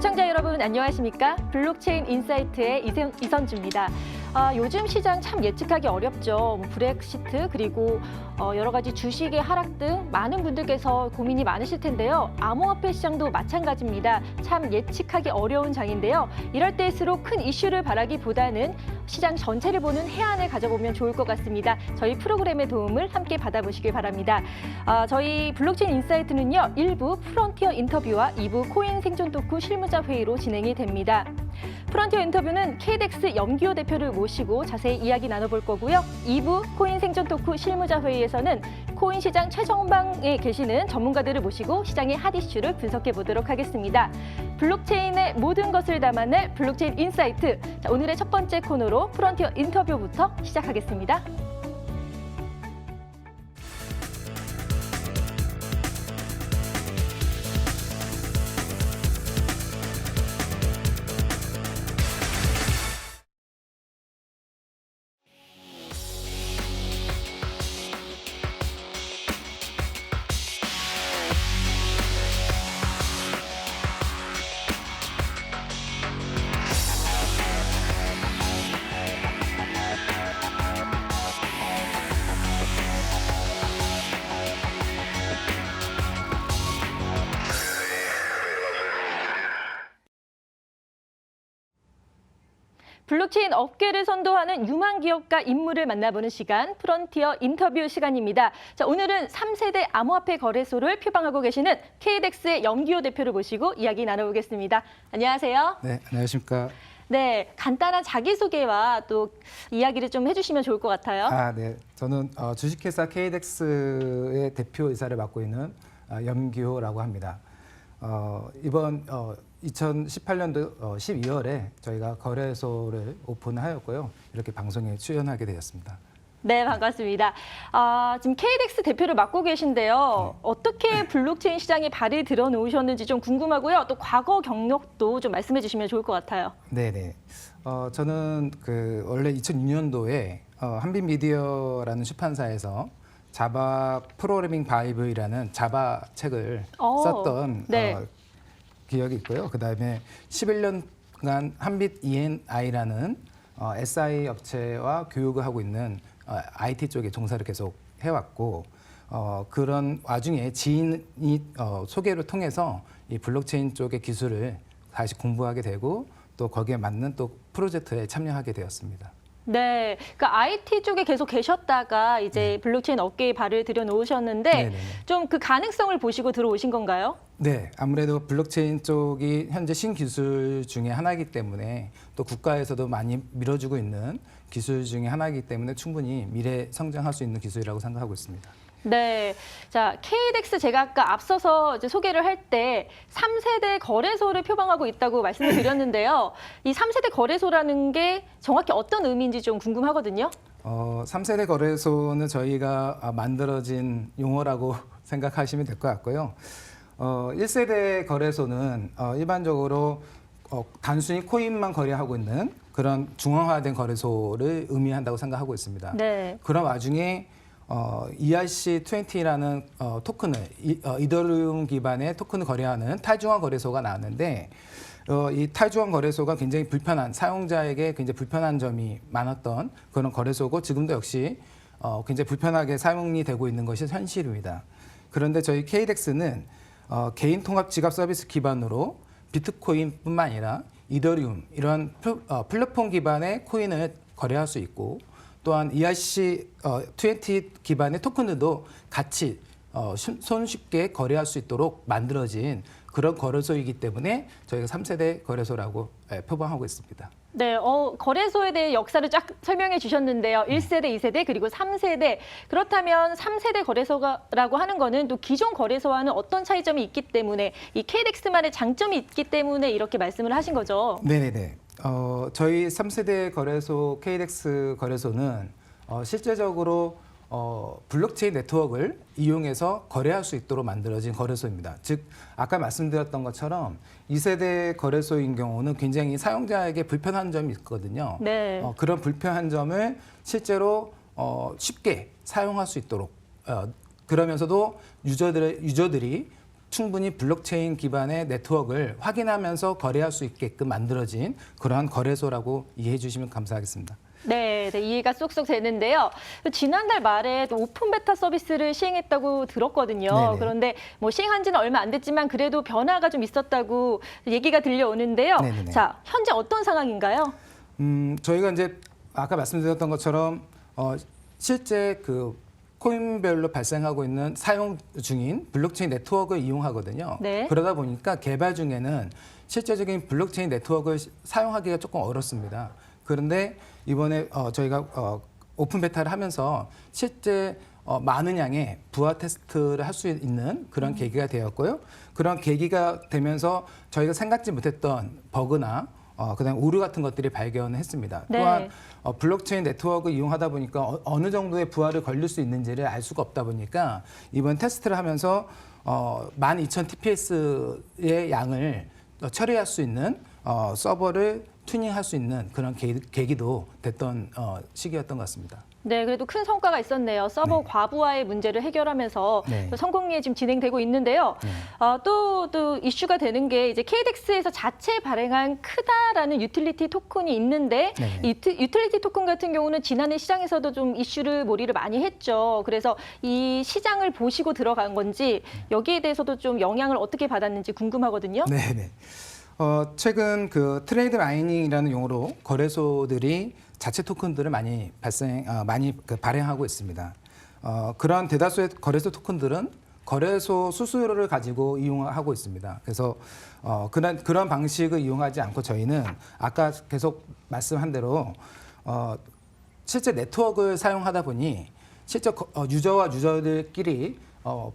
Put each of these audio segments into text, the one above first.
시청자 여러분 안녕하십니까? 블록체인 인사이트의 이선주입니다. 요즘 시장 참 예측하기 어렵죠. 브렉시트 그리고 여러 가지 주식의 하락 등 많은 분들께서 고민이 많으실 텐데요. 암호화폐 시장도 마찬가지입니다. 참 예측하기 어려운 장인데요. 이럴 때일수록 큰 이슈를 바라기보다는 시장 전체를 보는 해안을 가져보면 좋을 것 같습니다. 저희 프로그램의 도움을 함께 받아보시길 바랍니다. 저희 블록체인 인사이트는요. 1부 프론티어 인터뷰와 2부 코인 생존 토크 실무자 회의로 진행이 됩니다. 프론티어 인터뷰는 KDX 염기호 대표를 모시고 자세히 이야기 나눠볼 거고요. 2부 코인 생존 토크 실무자 회의에서는 코인 시장 최전방에 계시는 전문가들을 모시고 시장의 핫 이슈를 분석해 보도록 하겠습니다. 블록체인의 모든 것을 담아낼 블록체인 인사이트. 자, 오늘의 첫 번째 코너로 프론티어 인터뷰부터 시작하겠습니다. 블록체인 업계를 선도하는 유망 기업가 인물을 만나보는 시간, 프론티어 인터뷰 시간입니다. 자, 오늘은 3세대 암호화폐 거래소를 표방하고 계시는 KDX의 염기호 대표를 모시고 이야기 나눠보겠습니다. 안녕하세요. 네, 안녕하십니까. 네, 간단한 자기소개와 또 이야기를 좀 해주시면 좋을 것 같아요. 네. 저는 주식회사 KDX의 대표이사를 맡고 있는 염기호라고 합니다. 이번 2018년도 12월에 저희가 거래소를 오픈하였고요. 이렇게 방송에 출연하게 되었습니다. 네, 반갑습니다. 지금 KDX 대표를 맡고 계신데요. 네. 어떻게 블록체인 시장에 발을 들어놓으셨는지 좀 궁금하고요. 또 과거 경력도 좀 말씀해 주시면 좋을 것 같아요. 네네. 저는 원래 2006년도에 한빛미디어라는 출판사에서 자바 프로그래밍 바이블이라는 자바 책을 썼던 네. 기억이 있고요. 그다음에 11년간 한빛 ENI라는 SI 업체와 교육을 하고 있는 IT 쪽에 종사를 계속 해왔고 그런 와중에 지인이 소개를 통해서 이 블록체인 쪽의 기술을 다시 공부하게 되고 또 거기에 맞는 또 프로젝트에 참여하게 되었습니다. 네, 그러니까 IT 쪽에 계속 계셨다가 이제 블록체인 업계에 발을 들여놓으셨는데 좀 그 가능성을 보시고 들어오신 건가요? 네, 아무래도 블록체인 쪽이 현재 신기술 중에 하나이기 때문에 또 국가에서도 많이 밀어주고 있는 기술 중에 하나이기 때문에 충분히 미래 성장할 수 있는 기술이라고 생각하고 있습니다. 네, 자 KDX 제가 아까 앞서서 이제 소개를 할 때 3세대 거래소를 표방하고 있다고 말씀을 드렸는데요. 이 3세대 거래소라는 게 정확히 어떤 의미인지 좀 궁금하거든요. 3세대 거래소는 저희가 만들어진 용어라고 생각하시면 될 것 같고요. 1세대 거래소는 일반적으로 단순히 코인만 거래하고 있는 그런 중앙화된 거래소를 의미한다고 생각하고 있습니다. 네. 그런 와중에 ERC20라는 토큰을 이더리움 기반의 토큰을 거래하는 탈중앙 거래소가 나왔는데 이 탈중앙 거래소가 굉장히 불편한 사용자에게 굉장히 불편한 점이 많았던 그런 거래소고 지금도 역시 굉장히 불편하게 사용이 되고 있는 것이 현실입니다. 그런데 저희 KDX는 개인 통합 지갑 서비스 기반으로 비트코인뿐만 아니라 이더리움 이런 플랫폼 기반의 코인을 거래할 수 있고 또한 ERC20 기반의 토큰들도 같이 손쉽게 거래할 수 있도록 만들어진 그런 거래소이기 때문에 저희가 3세대 거래소라고 표방하고 있습니다. 네, 거래소에 대해 역사를 쫙 설명해 주셨는데요. 1세대, 2세대, 그리고 3세대. 그렇다면 3세대 거래소라고 하는 거는 또 기존 거래소와는 어떤 차이점이 있기 때문에 이 KDX만의 장점이 있기 때문에 이렇게 말씀을 하신 거죠? 네네네. 저희 3세대 거래소 KDX 거래소는 실제적으로 블록체인 네트워크를 이용해서 거래할 수 있도록 만들어진 거래소입니다. 즉 아까 말씀드렸던 것처럼 2세대 거래소인 경우는 굉장히 사용자에게 불편한 점이 있거든요. 네. 그런 불편한 점을 실제로 쉽게 사용할 수 있도록 그러면서도 유저들이 충분히 블록체인 기반의 네트워크를 확인하면서 거래할 수 있게끔 만들어진 그러한 거래소라고 이해해 주시면 감사하겠습니다. 네, 이해가 쏙쏙 되는데요. 지난달 말에 또 오픈 베타 서비스를 시행했다고 들었거든요. 네네. 그런데 뭐 시행한 지는 얼마 안 됐지만 그래도 변화가 좀 있었다고 얘기가 들려오는데요. 네네네. 자, 현재 어떤 상황인가요? 저희가 이제 아까 말씀드렸던 것처럼 실제 그 코인별로 발생하고 있는 사용 중인 블록체인 네트워크를 이용하거든요. 네. 그러다 보니까 개발 중에는 실제적인 블록체인 네트워크를 사용하기가 조금 어렵습니다. 그런데 이번에 저희가 오픈 베타를 하면서 실제 많은 양의 부하 테스트를 할 수 있는 그런 계기가 되었고요. 그런 계기가 되면서 저희가 생각지 못했던 버그나 그다음 오류 같은 것들이 발견했습니다. 네. 또한 블록체인 네트워크 이용하다 보니까 어느 정도의 부하를 걸릴 수 있는지를 알 수가 없다 보니까 이번 테스트를 하면서 12,000 TPS의 양을 처리할 수 있는 서버를 튜닝할 수 있는 그런 계기도 됐던 시기였던 것 같습니다. 네, 그래도 큰 성과가 있었네요. 서버 과부하의 문제를 해결하면서 네. 성공리에 지금 진행되고 있는데요. 네. 또 이슈가 되는 게 이제 KDX에서 자체 발행한 크다라는 유틸리티 토큰이 있는데 네. 이 유틸리티 토큰 같은 경우는 지난해 시장에서도 좀 이슈를 몰이를 많이 했죠. 그래서 이 시장을 보시고 들어간 건지 여기에 대해서도 좀 영향을 어떻게 받았는지 궁금하거든요. 네. 최근 그 트레이드 마이닝이라는 용어로 거래소들이 자체 토큰들을 많이 발행하고 있습니다. 그런 대다수의 거래소 토큰들은 거래소 수수료를 가지고 이용하고 있습니다. 그래서 그런 방식을 이용하지 않고 저희는 아까 계속 말씀한 대로 실제 네트워크를 사용하다 보니 실제 유저와 유저들끼리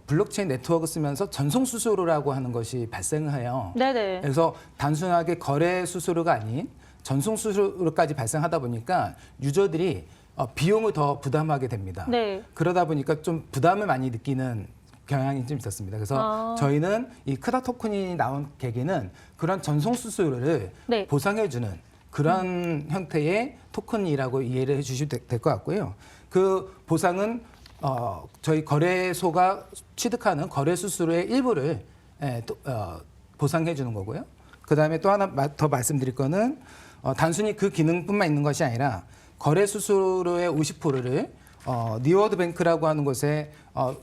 블록체인 네트워크 쓰면서 전송 수수료라고 하는 것이 발생해요. 네네. 그래서 단순하게 거래 수수료가 아닌 전송 수수료까지 발생하다 보니까 유저들이 비용을 더 부담하게 됩니다. 네. 그러다 보니까 좀 부담을 많이 느끼는 경향이 좀 있었습니다. 그래서 저희는 이 크다 토큰이 나온 계기는 그런 전송 수수료를 네. 보상해주는 그런 형태의 토큰이라고 이해를 해주시면 될 것 같고요. 그 보상은 저희 거래소가 취득하는 거래 수수료의 일부를 보상해 주는 거고요. 그다음에 또 하나 더 말씀드릴 거는 단순히 그 기능뿐만 있는 것이 아니라 거래 수수료의 50%를 니워드 뱅크라고 하는 곳에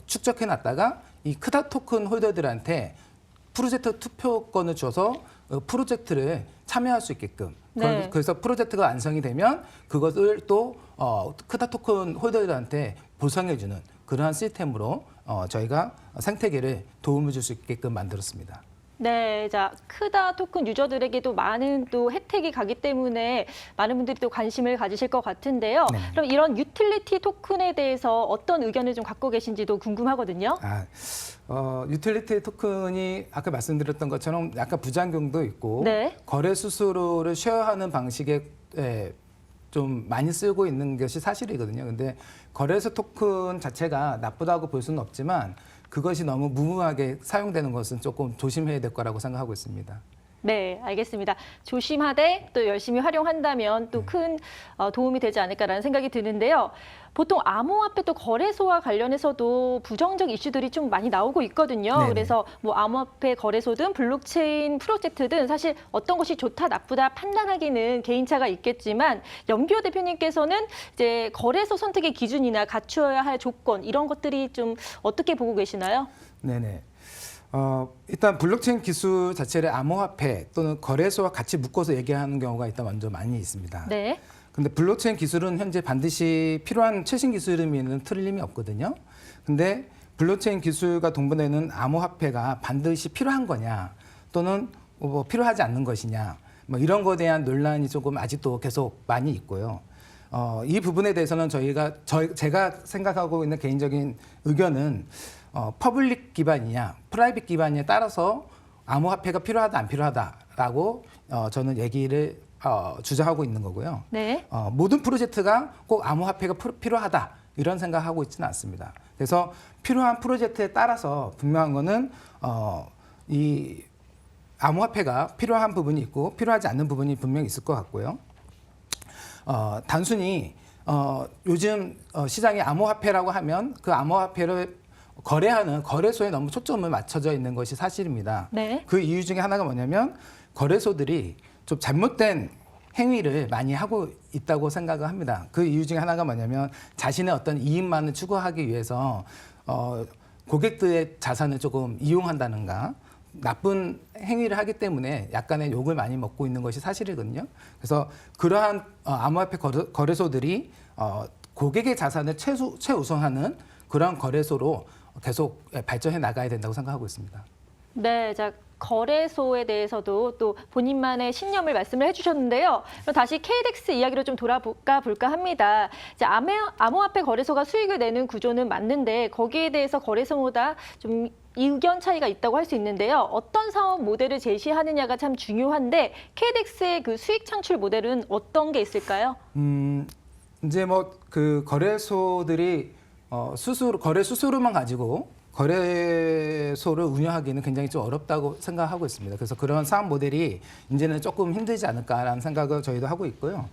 축적해 놨다가 이 크다 토큰 홀더들한테 프로젝트 투표권을 줘서 프로젝트를 참여할 수 있게끔 네. 그래서 프로젝트가 완성이 되면 그것을 또 크다 토큰 홀더들한테 보상해주는 그러한 시스템으로 저희가 생태계를 도움을 줄 수 있게끔 만들었습니다. 네, 자 크다 토큰 유저들에게도 많은 또 혜택이 가기 때문에 많은 분들이 또 관심을 가지실 것 같은데요. 네. 그럼 이런 유틸리티 토큰에 대해서 어떤 의견을 좀 갖고 계신지도 궁금하거든요. 유틸리티 토큰이 아까 말씀드렸던 것처럼 약간 부작용도 있고 네. 거래 수수료를 쉐어하는 방식에 좀 많이 쓰고 있는 것이 사실이거든요. 근데 거래소 토큰 자체가 나쁘다고 볼 수는 없지만 그것이 너무 무모하게 사용되는 것은 조금 조심해야 될 거라고 생각하고 있습니다. 네, 알겠습니다. 조심하되 또 열심히 활용한다면 또 큰 도움이 되지 않을까라는 생각이 드는데요. 보통 암호화폐 또 거래소와 관련해서도 부정적 이슈들이 좀 많이 나오고 있거든요. 네네. 그래서 뭐 암호화폐 거래소든 블록체인 프로젝트든 사실 어떤 것이 좋다 나쁘다 판단하기는 개인차가 있겠지만 염기호 대표님께서는 이제 거래소 선택의 기준이나 갖추어야 할 조건 이런 것들이 좀 어떻게 보고 계시나요? 네네. 일단 블록체인 기술 자체를 암호화폐 또는 거래소와 같이 묶어서 얘기하는 경우가 일단 먼저 많이 있습니다. 네. 근데 블록체인 기술은 현재 반드시 필요한 최신 기술이면 틀림이 없거든요. 근데 블록체인 기술과 동반되는 암호화폐가 반드시 필요한 거냐 또는 뭐 필요하지 않는 것이냐 뭐 이런 거에 대한 논란이 조금 아직도 계속 많이 있고요. 이 부분에 대해서는 제가 생각하고 있는 개인적인 의견은 퍼블릭 기반이냐 프라이빗 기반에 따라서 암호화폐가 필요하다 안 필요하다라고 저는 얘기를 주장하고 있는 거고요. 네. 모든 프로젝트가 꼭 암호화폐가 필요하다 이런 생각하고 있지는 않습니다. 그래서 필요한 프로젝트에 따라서 분명한 거는 이 암호화폐가 필요한 부분이 있고 필요하지 않는 부분이 분명히 있을 것 같고요. 단순히 요즘 시장에 암호화폐라고 하면 그 암호화폐를 거래하는 거래소에 너무 초점을 맞춰져 있는 것이 사실입니다. 네. 그 이유 중에 하나가 뭐냐면 거래소들이 좀 잘못된 행위를 많이 하고 있다고 생각을 합니다. 그 이유 중에 하나가 뭐냐면 자신의 어떤 이익만을 추구하기 위해서 고객들의 자산을 조금 이용한다는가 나쁜 행위를 하기 때문에 약간의 욕을 많이 먹고 있는 것이 사실이거든요. 그래서 그러한 암호화폐 거래소들이 고객의 자산을 최우선하는 그런 거래소로 계속 발전해 나가야 된다고 생각하고 있습니다. 네, 자, 거래소에 대해서도 또 본인만의 신념을 말씀을 해주셨는데요. 그럼 다시 KDX 이야기로 좀 돌아볼까 합니다. 이제 암호화폐 거래소가 수익을 내는 구조는 맞는데 거기에 대해서 거래소마다 좀 의견 차이가 있다고 할 수 있는데요. 어떤 사업 모델을 제시하느냐가 참 중요한데 KDX의 그 수익 창출 모델은 어떤 게 있을까요? 이제 뭐 그 거래소들이 거래 수수료만 가지고 거래소를 운영하기는 굉장히 좀 어렵다고 생각하고 있습니다. 그래서 그런 사업 모델이 이제는 조금 힘들지 않을까라는 생각을 저희도 하고 있고요.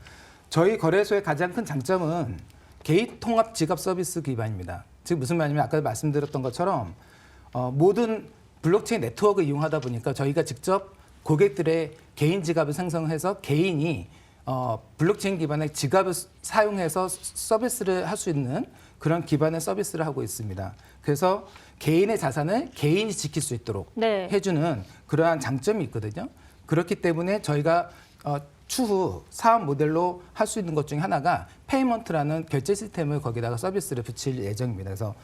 저희 거래소의 가장 큰 장점은 개인 통합 지갑 서비스 기반입니다. 즉 무슨 말이냐면 아까 말씀드렸던 것처럼 모든 블록체인 네트워크를 이용하다 보니까 저희가 직접 고객들의 개인 지갑을 생성해서 개인이 블록체인 기반의 지갑을 사용해서 서비스를 할 수 있는 그런 기반의 서비스를 하고 있습니다. 그래서 개인의 자산을 개인이 지킬 수 있도록 네. 해주는 그러한 장점이 있거든요. 그렇기 때문에 저희가 추후 사업 모델로 할 수 있는 것 중에 하나가 페이먼트라는 결제 시스템을 거기다가 서비스를 붙일 예정입니다. 그래서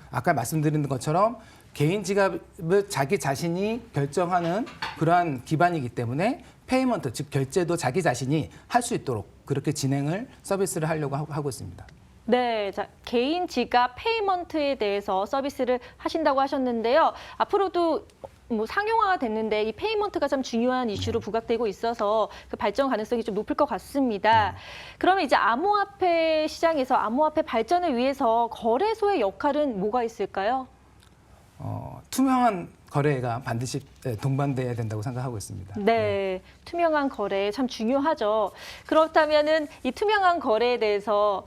아까 말씀드린 것처럼 개인 지갑을 자기 자신이 결정하는 그러한 기반이기 때문에 페이먼트, 즉 결제도 자기 자신이 할 수 있도록 그렇게 진행을 서비스를 하려고 하고 있습니다. 네, 자, 개인 지갑 페이먼트에 대해서 서비스를 하신다고 하셨는데요. 앞으로도 뭐 상용화가 됐는데 이 페이먼트가 참 중요한 이슈로 부각되고 있어서 그 발전 가능성이 좀 높을 것 같습니다. 그러면 이제 암호화폐 시장에서 암호화폐 발전을 위해서 거래소의 역할은 뭐가 있을까요? 투명한 거래가 반드시 동반돼야 된다고 생각하고 있습니다. 네, 투명한 거래 참 중요하죠. 그렇다면은 이 투명한 거래에 대해서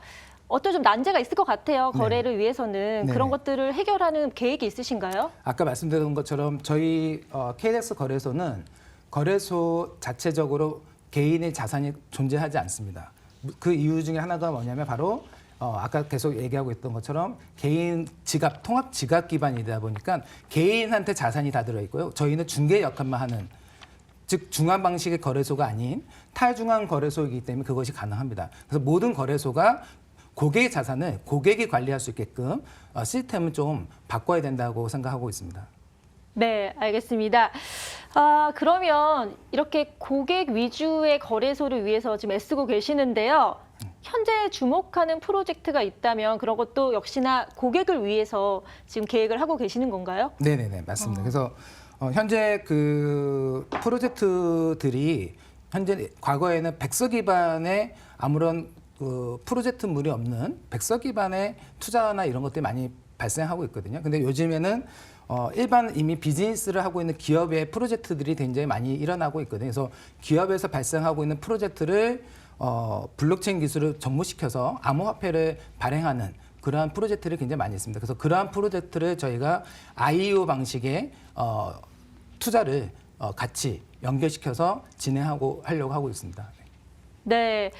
어떤 좀 난제가 있을 것 같아요. 거래를 위해서는 네. 그런 것들을 해결하는 계획이 있으신가요? 아까 말씀드린 것처럼 저희 KDX 거래소는 거래소 자체적으로 개인의 자산이 존재하지 않습니다. 그 이유 중에 하나가 뭐냐면 바로 아까 계속 얘기하고 있던 것처럼 개인 지갑, 통합 지갑 기반이다 보니까 개인한테 자산이 다 들어있고요. 저희는 중개 역할만 하는 즉 중앙 방식의 거래소가 아닌 탈중앙 거래소이기 때문에 그것이 가능합니다. 그래서 모든 거래소가 고객의 자산을 고객이 관리할 수 있게끔 시스템을 좀 바꿔야 된다고 생각하고 있습니다. 네, 알겠습니다. 그러면 이렇게 고객 위주의 거래소를 위해서 지금 애쓰고 계시는데요. 현재 주목하는 프로젝트가 있다면 그런 것도 역시나 고객을 위해서 지금 계획을 하고 계시는 건가요? 네네네, 맞습니다. 그래서 현재 그 프로젝트들이 현재 과거에는 백서 기반의 아무런 그 프로젝트물이 없는 백서 기반의 투자나 이런 것들이 많이 발생하고 있거든요. 근데 요즘에는 일반 이미 비즈니스를 하고 있는 기업의 프로젝트들이 굉장히 많이 일어나고 있거든요. 그래서 기업에서 발생하고 있는 프로젝트를 블록체인 기술을 접목시켜서 암호화폐를 발행하는 그러한 프로젝트를 굉장히 많이 있습니다. 그래서 그러한 프로젝트를 저희가 IEO 방식의 투자를 같이 연결시켜서 진행하고 하려고 하고 있습니다. 네.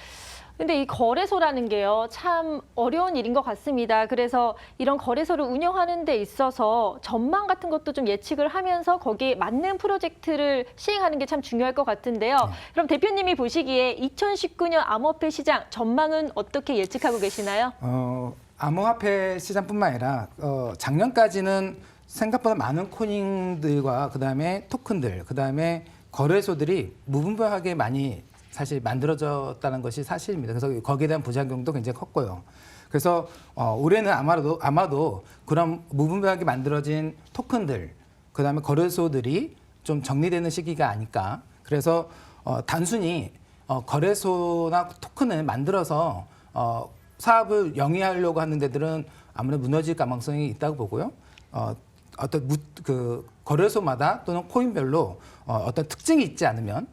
근데 이 거래소라는 게요, 참 어려운 일인 것 같습니다. 그래서 이런 거래소를 운영하는 데 있어서 전망 같은 것도 좀 예측을 하면서 거기에 맞는 프로젝트를 시행하는 게 참 중요할 것 같은데요. 그럼 대표님이 보시기에 2019년 암호화폐 시장 전망은 어떻게 예측하고 계시나요? 암호화폐 시장뿐만 아니라 작년까지는 생각보다 많은 코인들과 그다음에 토큰들, 그다음에 거래소들이 무분별하게 많이 사실 만들어졌다는 것이 사실입니다. 그래서 거기에 대한 부작용도 굉장히 컸고요. 그래서 올해는 아마도 그런 무분별하게 만들어진 토큰들, 그다음에 거래소들이 좀 정리되는 시기가 아닐까. 그래서 단순히 거래소나 토큰을 만들어서 사업을 영위하려고 하는 데들은 아무래도 무너질 가능성이 있다고 보고요. 어떤 그 거래소마다 또는 코인별로 어떤 특징이 있지 않으면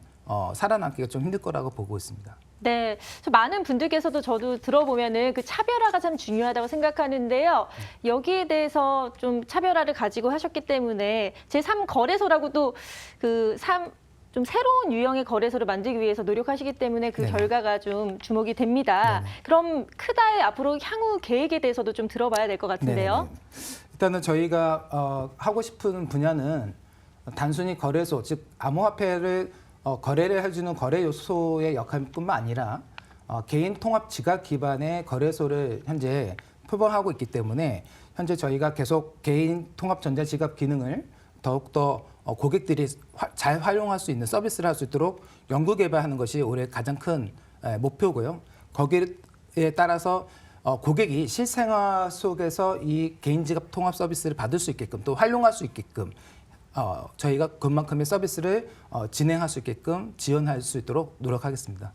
살아남기가 좀 힘들 거라고 보고 있습니다. 네, 많은 분들께서도 저도 들어보면은 그 차별화가 참 중요하다고 생각하는데요. 여기에 대해서 좀 차별화를 가지고 하셨기 때문에 제3거래소라고도 좀 새로운 유형의 거래소를 만들기 위해서 노력하시기 때문에 그 네네. 결과가 좀 주목이 됩니다. 네네. 그럼 크다의 앞으로 향후 계획에 대해서도 좀 들어봐야 될 것 같은데요. 네네. 일단은 저희가 하고 싶은 분야는 단순히 거래소, 즉 암호화폐를 거래를 해주는 거래 요소의 역할뿐만 아니라 개인 통합 지갑 기반의 거래소를 현재 표방하고 있기 때문에 현재 저희가 계속 개인 통합 전자 지갑 기능을 더욱더 고객들이 잘 활용할 수 있는 서비스를 할 수 있도록 연구 개발하는 것이 올해 가장 큰 목표고요. 거기에 따라서 고객이 실생활 속에서 이 개인 지갑 통합 서비스를 받을 수 있게끔 또 활용할 수 있게끔 저희가 그만큼의 서비스를 진행할 수 있게끔 지원할 수 있도록 노력하겠습니다.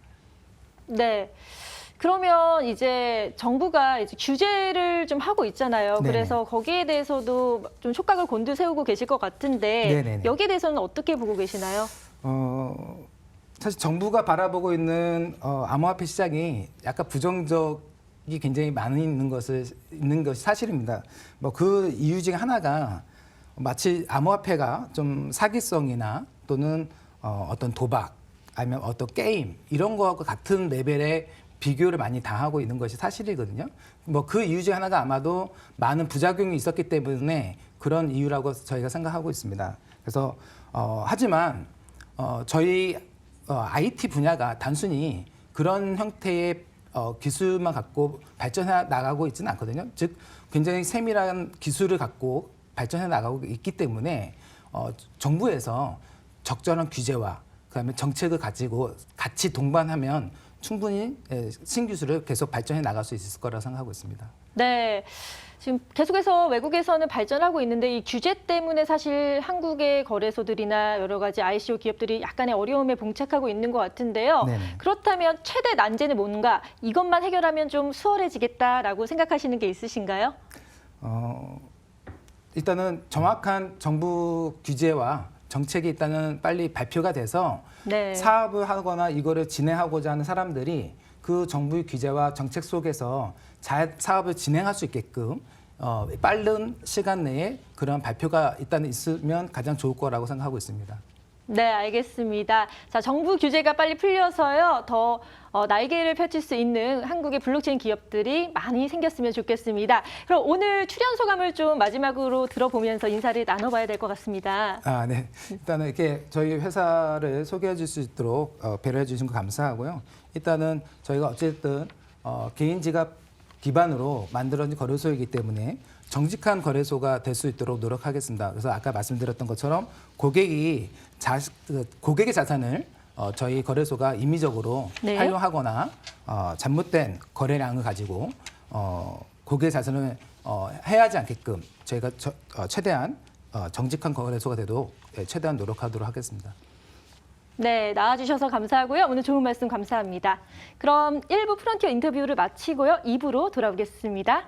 네. 그러면 이제 정부가 이제 규제를 좀 하고 있잖아요. 네네. 그래서 거기에 대해서도 좀 촉각을 곤두세우고 계실 것 같은데 네네네. 여기에 대해서는 어떻게 보고 계시나요? 사실 정부가 바라보고 있는 암호화폐 시장이 약간 부정적이 굉장히 많이 있는 것이 사실입니다. 뭐 그 이유 중에 하나가 마치 암호화폐가 좀 사기성이나 또는 어떤 도박 아니면 어떤 게임 이런 거하고 같은 레벨의 비교를 많이 당하고 있는 것이 사실이거든요. 뭐 그 이유 중에 하나가 아마도 많은 부작용이 있었기 때문에 그런 이유라고 저희가 생각하고 있습니다. 그래서 하지만 저희 IT 분야가 단순히 그런 형태의 기술만 갖고 발전해 나가고 있지는 않거든요. 즉 굉장히 세밀한 기술을 갖고 발전해 나가고 있기 때문에 정부에서 적절한 규제와 그다음에 정책을 가지고 같이 동반하면 충분히 신기술을 계속 발전해 나갈 수 있을 거라고 생각하고 있습니다. 네. 지금 계속해서 외국에서는 발전하고 있는데 이 규제 때문에 사실 한국의 거래소들이나 여러 가지 ICO 기업들이 약간의 어려움에 봉착하고 있는 것 같은데요. 네네. 그렇다면 최대 난제는 뭔가 이것만 해결하면 좀 수월해지겠다라고 생각하시는 게 있으신가요? 일단은 정확한 정부 규제와 정책이 일단은 빨리 발표가 돼서 네. 사업을 하거나 이거를 진행하고자 하는 사람들이 그 정부의 규제와 정책 속에서 잘 사업을 진행할 수 있게끔 빠른 시간 내에 그런 발표가 일단 있으면 가장 좋을 거라고 생각하고 있습니다. 네, 알겠습니다. 자, 정부 규제가 빨리 풀려서요. 더 날개를 펼칠 수 있는 한국의 블록체인 기업들이 많이 생겼으면 좋겠습니다. 그럼 오늘 출연 소감을 좀 마지막으로 들어보면서 인사를 나눠봐야 될 것 같습니다. 네. 일단은 이렇게 저희 회사를 소개해 줄 수 있도록 배려해 주신 거 감사하고요. 일단은 저희가 어쨌든 개인 지갑 기반으로 만들어진 거래소이기 때문에 정직한 거래소가 될 수 있도록 노력하겠습니다. 그래서 아까 말씀드렸던 것처럼 고객의 자산을 저희 거래소가 임의적으로 네. 활용하거나 잘못된 거래량을 가지고 고객의 자산을 해하지 않게끔 저희가 최대한 정직한 거래소가 되도록 최대한 노력하도록 하겠습니다. 네, 나와주셔서 감사하고요. 오늘 좋은 말씀 감사합니다. 그럼 1부 프론티어 인터뷰를 마치고요. 2부로 돌아오겠습니다.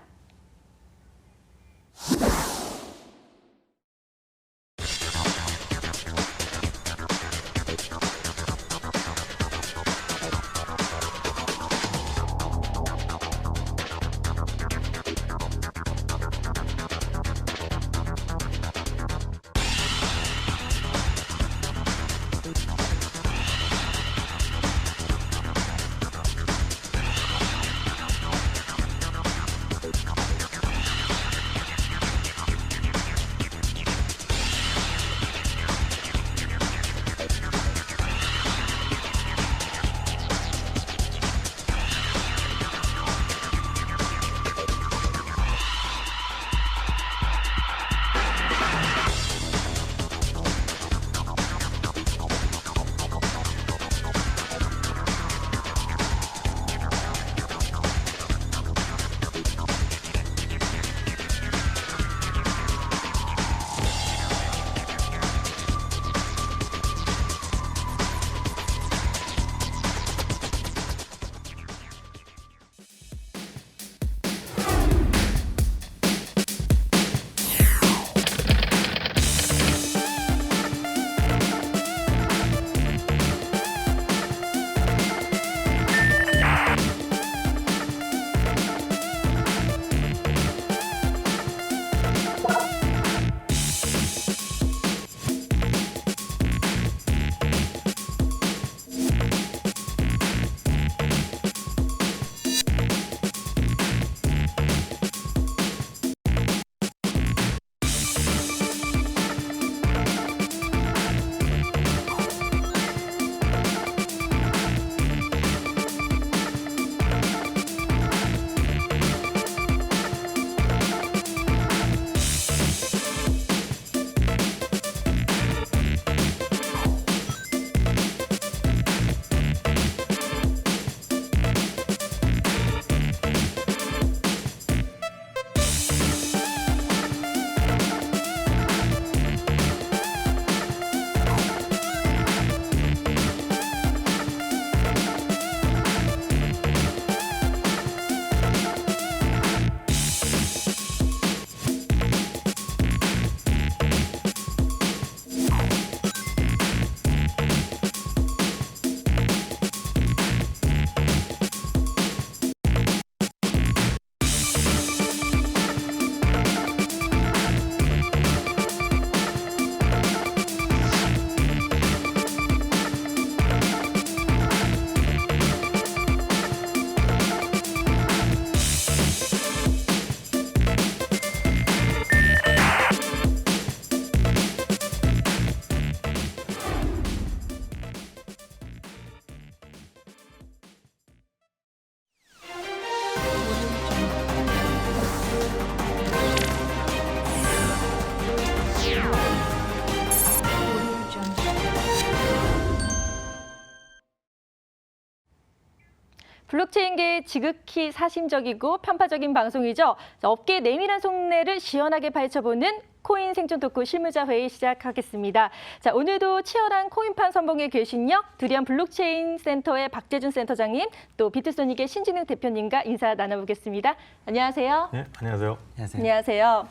블록체인계 지극히 사심적이고 편파적인 방송이죠. 자, 업계의 내밀한 속내를 시원하게 파헤쳐보는 코인 생존 토크 실무자 회의 시작하겠습니다. 자, 오늘도 치열한 코인판 선봉에 계신요. 두리안 블록체인 센터의 박재준 센터장님, 또 비트소닉의 신진웅 대표님과 인사 나눠보겠습니다. 안녕하세요. 네, 안녕하세요. 안녕하세요.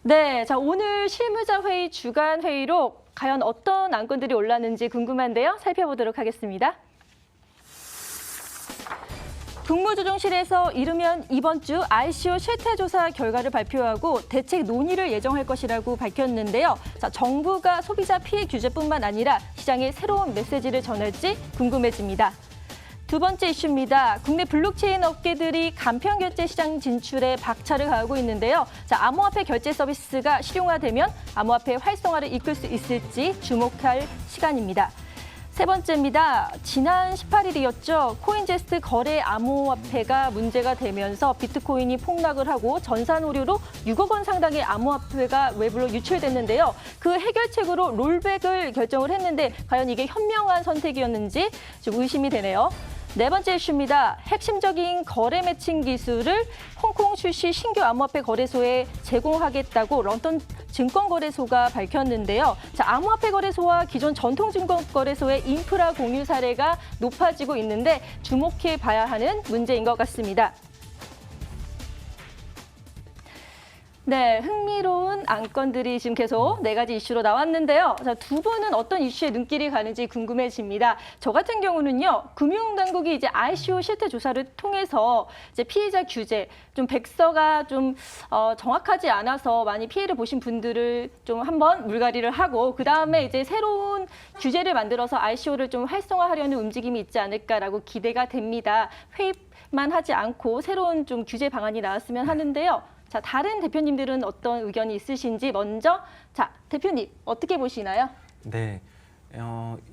네, 자, 오늘 실무자 회의 주간 회의로 과연 어떤 안건들이 올랐는지 궁금한데요. 살펴보도록 하겠습니다. 국무조정실에서 이르면 이번 주 ICO 실태조사 결과를 발표하고 대책 논의를 예정할 것이라고 밝혔는데요. 자, 정부가 소비자 피해 규제뿐만 아니라 시장에 새로운 메시지를 전할지 궁금해집니다. 두 번째 이슈입니다. 국내 블록체인 업계들이 간편 결제 시장 진출에 박차를 가하고 있는데요. 자, 암호화폐 결제 서비스가 실용화되면 암호화폐 활성화를 이끌 수 있을지 주목할 시간입니다. 세 번째입니다. 지난 18일이었죠. 코인제스트 거래 암호화폐가 문제가 되면서 비트코인이 폭락을 하고 전산 오류로 6억 원 상당의 암호화폐가 외부로 유출됐는데요. 그 해결책으로 롤백을 결정을 했는데 과연 이게 현명한 선택이었는지 좀 의심이 되네요. 네 번째 이슈입니다. 핵심적인 거래 매칭 기술을 홍콩 출시 신규 암호화폐 거래소에 제공하겠다고 런던 증권거래소가 밝혔는데요. 자, 암호화폐 거래소와 기존 전통 증권거래소의 인프라 공유 사례가 높아지고 있는데 주목해 봐야 하는 문제인 것 같습니다. 네, 흥미로운 안건들이 지금 계속 4가지 이슈로 나왔는데요. 자, 두 분은 어떤 이슈에 눈길이 가는지 궁금해집니다. 저 같은 경우는요, 금융당국이 이제 ICO 실태 조사를 통해서 이제 피해자 규제, 좀 백서가 좀 정확하지 않아서 많이 피해를 보신 분들을 좀 한번 물갈이를 하고 그 다음에 이제 새로운 규제를 만들어서 ICO를 좀 활성화하려는 움직임이 있지 않을까라고 기대가 됩니다. 회의만 하지 않고 새로운 좀 규제 방안이 나왔으면 하는데요. 자, 다른 대표님들은 어떤 의견이 있으신지 먼저, 자, 대표님 어떻게 보시나요? 네,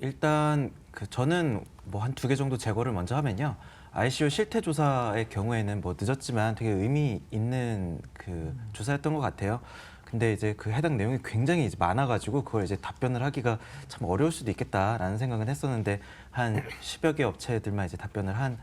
일단 저는 뭐 한 2개 정도 제거를 먼저 하면요. ICO 실태 조사의 경우에는 뭐 늦었지만 되게 의미 있는 그 조사였던 것 같아요. 근데 이제 그 해당 내용이 굉장히 이제 많아가지고 그걸 이제 답변을 하기가 참 어려울 수도 있겠다라는 생각은 했었는데 한 10여 개 업체들만 이제 답변을 한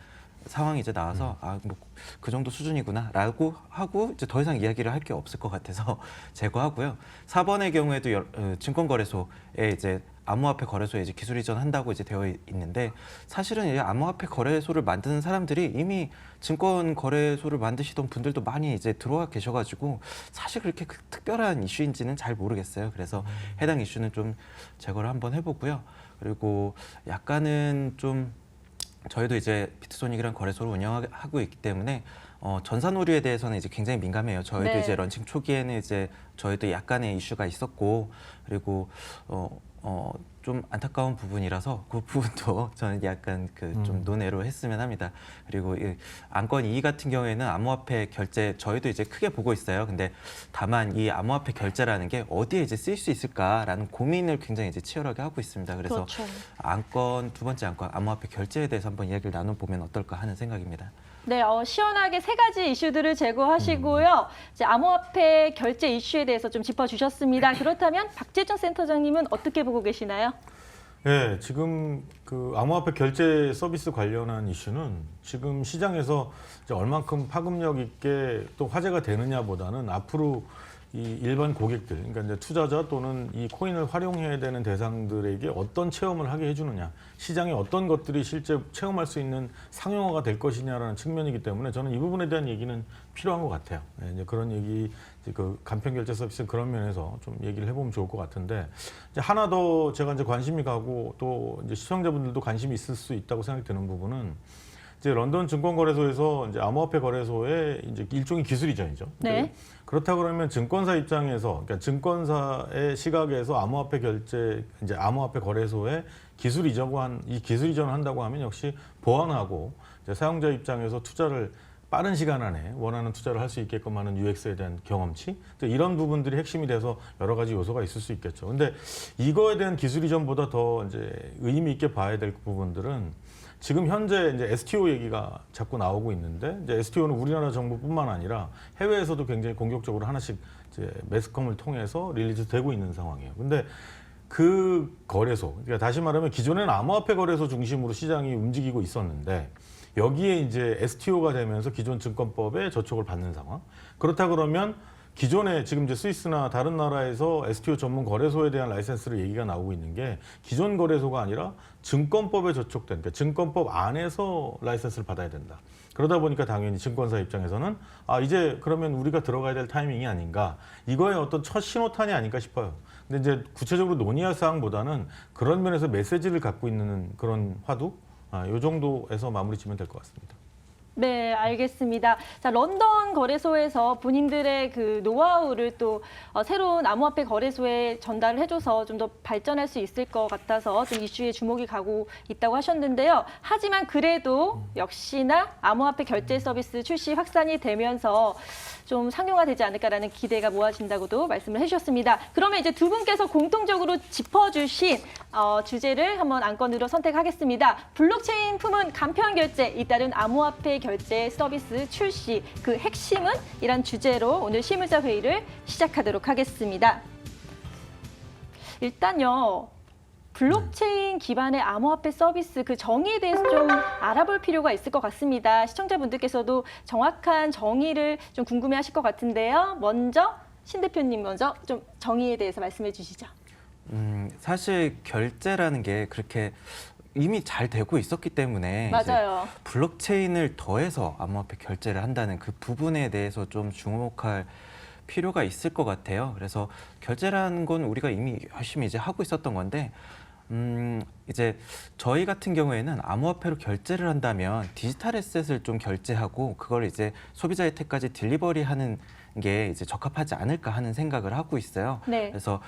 상황이 이제 나와서 뭐 그 정도 수준이구나라고 하고 이제 더 이상 이야기를 할 게 없을 것 같아서 제거하고요. 4번의 경우에도 증권거래소에 이제 암호화폐 거래소에 이제 기술 이전한다고 이제 되어 있는데 사실은 이 암호화폐 거래소를 만드는 사람들이 이미 증권 거래소를 만드시던 분들도 많이 이제 들어와 계셔가지고 사실 그렇게 특별한 이슈인지는 잘 모르겠어요. 그래서 해당 이슈는 좀 제거를 한번 해보고요. 그리고 약간은 좀 저희도 이제 비트소닉이라는 거래소를 운영하고 있기 때문에 전산 오류에 대해서는 이제 굉장히 민감해요. 저희도 네. 이제 런칭 초기에는 이제 저희도 약간의 이슈가 있었고 그리고 좀 안타까운 부분이라서 그 부분도 저는 약간 좀 논외로 했으면 합니다. 그리고 이 안건 2 같은 경우에는 암호화폐 결제 저희도 이제 크게 보고 있어요. 근데 다만 이 암호화폐 결제라는 게 어디에 이제 쓰일 수 있을까라는 고민을 굉장히 이제 치열하게 하고 있습니다. 그래서 그렇죠. 두 번째 안건 암호화폐 결제에 대해서 한번 이야기를 나눠보면 어떨까 하는 생각입니다. 네, 시원하게 3가지 이슈들을 제거하시고요. 이제 암호화폐 결제 이슈에 대해서 좀 짚어주셨습니다. 그렇다면 박재준 센터장님은 어떻게 보고 계시나요? 네, 지금 그 암호화폐 결제 서비스 관련한 이슈는 지금 시장에서 이제 얼만큼 파급력 있게 또 화제가 되느냐보다는 앞으로 이 일반 고객들, 그러니까 이제 투자자 또는 이 코인을 활용해야 되는 대상들에게 어떤 체험을 하게 해주느냐, 시장에 어떤 것들이 실제 체험할 수 있는 상용화가 될 것이냐라는 측면이기 때문에 저는 이 부분에 대한 얘기는 필요한 것 같아요. 네, 이제 그런 얘기, 이제 그 간편 결제 서비스 그런 면에서 좀 얘기를 해보면 좋을 것 같은데 이제 하나 더 제가 이제 관심이 가고 또 이제 시청자분들도 관심이 있을 수 있다고 생각이 드는 부분은. 이제 런던 증권거래소에서 이제 암호화폐 거래소의 이제 일종의 기술 이전이죠. 네. 그렇다 그러면 증권사 입장에서, 그러니까 증권사의 시각에서 암호화폐 결제, 이제 암호화폐 거래소에 기술 이전을 한다고 하면 역시 보안하고 이제 사용자 입장에서 투자를 빠른 시간 안에 원하는 투자를 할 수 있게끔 하는 UX에 대한 경험치, 이런 부분들이 핵심이 돼서 여러 가지 요소가 있을 수 있겠죠. 근데 이거에 대한 기술 이전보다 더 이제 의미 있게 봐야 될 부분들은 지금 현재 이제 STO 얘기가 자꾸 나오고 있는데 이제 STO는 우리나라 정부뿐만 아니라 해외에서도 굉장히 공격적으로 하나씩 이제 매스컴을 통해서 릴리즈되고 있는 상황이에요. 근데 그 거래소, 그러니까 다시 말하면 기존에는 암호화폐 거래소 중심으로 시장이 움직이고 있었는데 여기에 이제 STO가 되면서 기존 증권법에 저촉을 받는 상황. 그렇다 그러면 기존에 지금 이제 스위스나 다른 나라에서 STO 전문 거래소에 대한 라이센스를 얘기가 나오고 있는 게 기존 거래소가 아니라 증권법에 저촉된, 그러니까 증권법 안에서 라이센스를 받아야 된다. 그러다 보니까 당연히 증권사 입장에서는 이제 그러면 우리가 들어가야 될 타이밍이 아닌가, 이거의 어떤 첫 신호탄이 아닌가 싶어요. 근데 이제 구체적으로 논의할 사항보다는 그런 면에서 메시지를 갖고 있는 그런 화두, 이 정도에서 마무리 지면 될 것 같습니다. 네, 알겠습니다. 자, 런던 거래소에서 본인들의 그 노하우를 또 새로운 암호화폐 거래소에 전달을 해줘서 좀 더 발전할 수 있을 것 같아서 좀 이슈에 주목이 가고 있다고 하셨는데요. 하지만 그래도 역시나 암호화폐 결제 서비스 출시 확산이 되면서 좀 상용화되지 않을까라는 기대가 모아진다고도 말씀을 해주셨습니다. 그러면 이제 두 분께서 공통적으로 짚어주신 주제를 한번 안건으로 선택하겠습니다. 블록체인 품은 간편 결제, 잇따른 암호화폐 결제 서비스 출시, 그 핵심은? 이란 주제로 오늘 실무자 회의를 시작하도록 하겠습니다. 일단요. 블록체인 기반의 암호화폐 서비스 그 정의에 대해서 좀 알아볼 필요가 있을 것 같습니다. 시청자분들께서도 정확한 정의를 좀 궁금해하실 것 같은데요. 먼저 신 대표님 먼저 좀 정의에 대해서 말씀해 주시죠. 사실 결제라는 게 그렇게 이미 잘 되고 있었기 때문에 맞아요. 이제 블록체인을 더해서 암호화폐 결제를 한다는 그 부분에 대해서 좀 주목할 필요가 있을 것 같아요. 그래서 결제라는 건 우리가 이미 열심히 이제 하고 있었던 건데 이제 저희 같은 경우에는 암호화폐로 결제를 한다면 디지털 에셋을 좀 결제하고 그걸 이제 소비자 혜택까지 딜리버리하는 게 이제 적합하지 않을까 하는 생각을 하고 있어요. 네. 그래서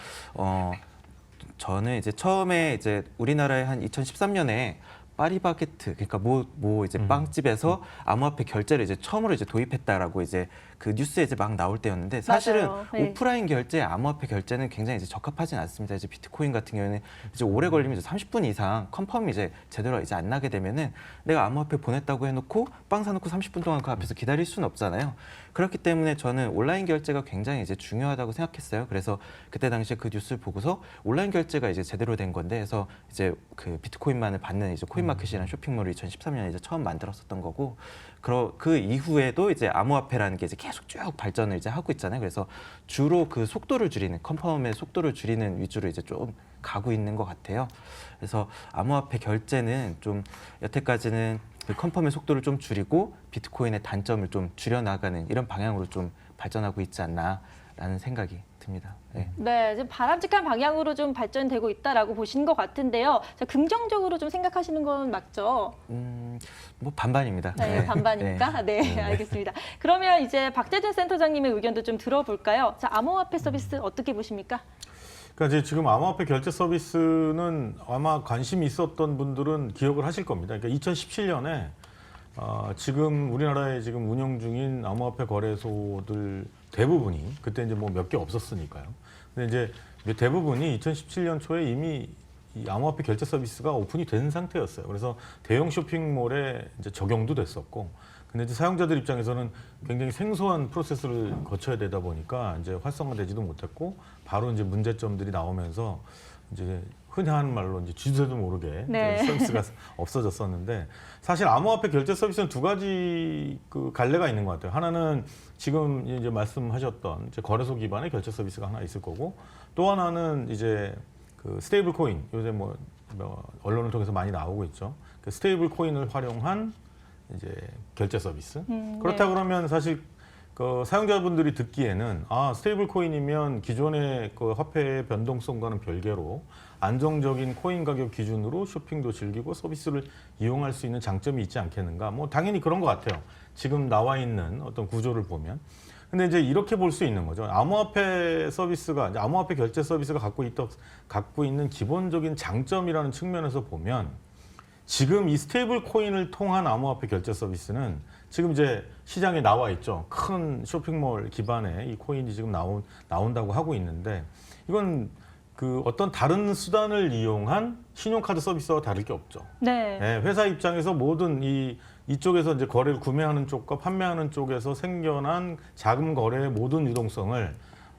저는 이제 처음에 이제 우리나라에 한 2013년에 파리바게트, 그러니까 뭐 이제 빵집에서 암호화폐 결제를 이제 처음으로 이제 도입했다라고 이제 그 뉴스에 이제 막 나올 때였는데 사실은 맞아요. 네. 오프라인 결제, 암호화폐 결제는 굉장히 이제 적합하진 않습니다. 이제 비트코인 같은 경우에는 이제 오래 걸리면 이제 30분 이상 컨펌이 이제 제대로 이제 안 나게 되면은 내가 암호화폐 보냈다고 해놓고 빵 사놓고 30분 동안 그 앞에서 기다릴 수는 없잖아요. 그렇기 때문에 저는 온라인 결제가 굉장히 이제 중요하다고 생각했어요. 그래서 그때 당시에 그 뉴스를 보고서 온라인 결제가 이제 제대로 된 건데 해서 이제 그 비트코인만을 받는 이제 코인마켓이라는 쇼핑몰을 2013년에 이제 처음 만들었었던 거고 그 이후에도 이제 암호화폐라는 게 이제 계속 쭉 발전을 이제 하고 있잖아요. 그래서 주로 그 속도를 줄이는 컨펌의 속도를 줄이는 위주로 이제 좀 가고 있는 것 같아요. 그래서 암호화폐 결제는 좀 여태까지는 그 컨펌의 속도를 좀 줄이고 비트코인의 단점을 좀 줄여나가는 이런 방향으로 좀 발전하고 있지 않나라는 생각이 듭니다. 네. 네, 지금 바람직한 방향으로 좀 발전되고 있다라고 보시는 것 같은데요. 자, 긍정적으로 좀 생각하시는 건 맞죠? 뭐 반반입니다. 네, 반반입니까? 네, 알겠습니다. 그러면 이제 박재준 센터장님의 의견도 좀 들어볼까요? 자, 암호화폐 서비스 어떻게 보십니까? 그러니까 이제 지금 암호화폐 결제 서비스는 아마 관심이 있었던 분들은 기억을 하실 겁니다. 그러니까 2017년에 지금 우리나라에 지금 운영 중인 암호화폐 거래소들 대부분이 그때 이제 뭐 몇 개 없었으니까요. 근데 이제 대부분이 2017년 초에 이미 이 암호화폐 결제 서비스가 오픈이 된 상태였어요. 그래서 대형 쇼핑몰에 이제 적용도 됐었고, 근데 이제 사용자들 입장에서는 굉장히 생소한 프로세스를 거쳐야 되다 보니까 이제 활성화되지도 못했고, 바로 이제 문제점들이 나오면서 이제 흔히 하는 말로 이제 쥐도새도 모르게 네. 이제 서비스가 없어졌었는데, 사실 암호화폐 결제 서비스는 두 가지 그 갈래가 있는 것 같아요. 하나는 지금 이제 말씀하셨던 이제 거래소 기반의 결제 서비스가 하나 있을 거고, 또 하나는 이제 그 스테이블 코인, 요새 뭐 언론을 통해서 많이 나오고 있죠. 그 스테이블 코인을 활용한 이제 결제 서비스. 그렇다 네. 그러면 사실 그 사용자분들이 듣기에는 스테이블 코인이면 기존의 그 화폐의 변동성과는 별개로 안정적인 코인 가격 기준으로 쇼핑도 즐기고 서비스를 이용할 수 있는 장점이 있지 않겠는가? 뭐 당연히 그런 것 같아요. 지금 나와 있는 어떤 구조를 보면. 근데 이제 이렇게 볼 수 있는 거죠. 암호화폐 서비스가, 이제 암호화폐 결제 서비스가 갖고 있는 기본적인 장점이라는 측면에서 보면, 지금 이 스테이블 코인을 통한 암호화폐 결제 서비스는 지금 이제 시장에 나와 있죠. 큰 쇼핑몰 기반의 이 코인이 지금 나온다고 하고 있는데, 이건 그 어떤 다른 수단을 이용한 신용카드 서비스와 다를 게 없죠. 네. 네, 회사 입장에서 모든 이쪽에서 이제 거래를 구매하는 쪽과 판매하는 쪽에서 생겨난 자금 거래의 모든 유동성을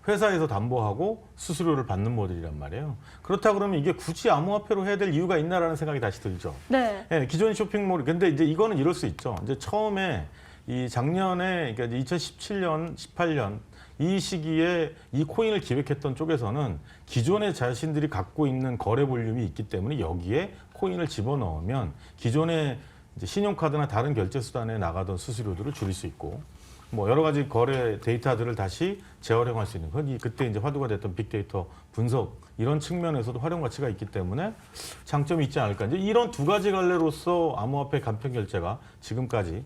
회사에서 담보하고 수수료를 받는 모델이란 말이에요. 그렇다 그러면 이게 굳이 암호화폐로 해야 될 이유가 있나라는 생각이 다시 들죠. 네. 예, 기존 쇼핑몰 근데 이제 이거는 이럴 수 있죠. 이제 처음에 이 작년에 그러니까 2017년, 18년 이 시기에 이 코인을 기획했던 쪽에서는 기존에 자신들이 갖고 있는 거래 볼륨이 있기 때문에 여기에 코인을 집어넣으면 기존에 이제 신용카드나 다른 결제 수단에 나가던 수수료들을 줄일 수 있고 뭐 여러 가지 거래 데이터들을 다시 재활용할 수 있는 흔히 그때 이제 화두가 됐던 빅데이터 분석 이런 측면에서도 활용 가치가 있기 때문에 장점이 있지 않을까. 이제 이런 두 가지 갈래로서 암호화폐 간편 결제가 지금까지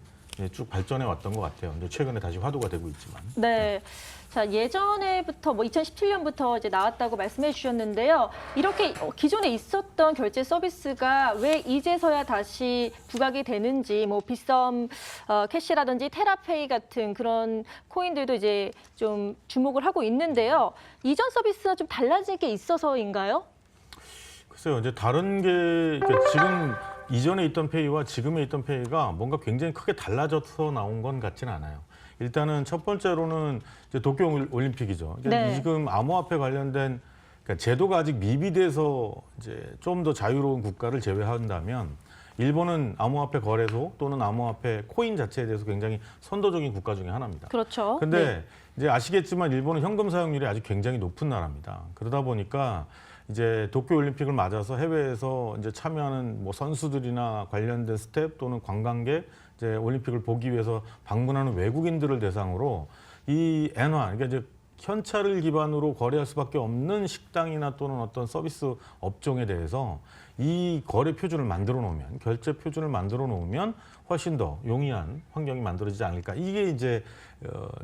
쭉 발전해 왔던 것 같아요. 이제 최근에 다시 화두가 되고 있지만. 네. 자, 예전에부터 뭐 2017년부터 이제 나왔다고 말씀해 주셨는데요. 이렇게 기존에 있었던 결제 서비스가 왜 이제서야 다시 부각이 되는지 뭐 빗썸 캐시라든지 테라페이 같은 그런 코인들도 이제 좀 주목을 하고 있는데요. 이전 서비스와 좀 달라질 게 있어서인가요? 글쎄요. 이제 다른 게 그러니까 지금 이전에 있던 페이와 지금에 있던 페이가 뭔가 굉장히 크게 달라져서 나온 건 같지는 않아요. 일단은 첫 번째로는 이제 도쿄 올림픽이죠. 그러니까 네. 지금 암호화폐 관련된 그러니까 제도가 아직 미비돼서 이제 좀 더 자유로운 국가를 제외한다면 일본은 암호화폐 거래소 또는 암호화폐 코인 자체에 대해서 굉장히 선도적인 국가 중에 하나입니다. 그렇죠. 근데 네. 이제 아시겠지만 일본은 현금 사용률이 아주 굉장히 높은 나라입니다. 그러다 보니까 이제 도쿄 올림픽을 맞아서 해외에서 이제 참여하는 뭐 선수들이나 관련된 스텝 또는 관광객 이제 올림픽을 보기 위해서 방문하는 외국인들을 대상으로 이 엔화 그러니까 이제 현찰을 기반으로 거래할 수밖에 없는 식당이나 또는 어떤 서비스 업종에 대해서 이 거래 표준을 만들어 놓으면 결제 표준을 만들어 놓으면 훨씬 더 용이한 환경이 만들어지지 않을까. 이게 이제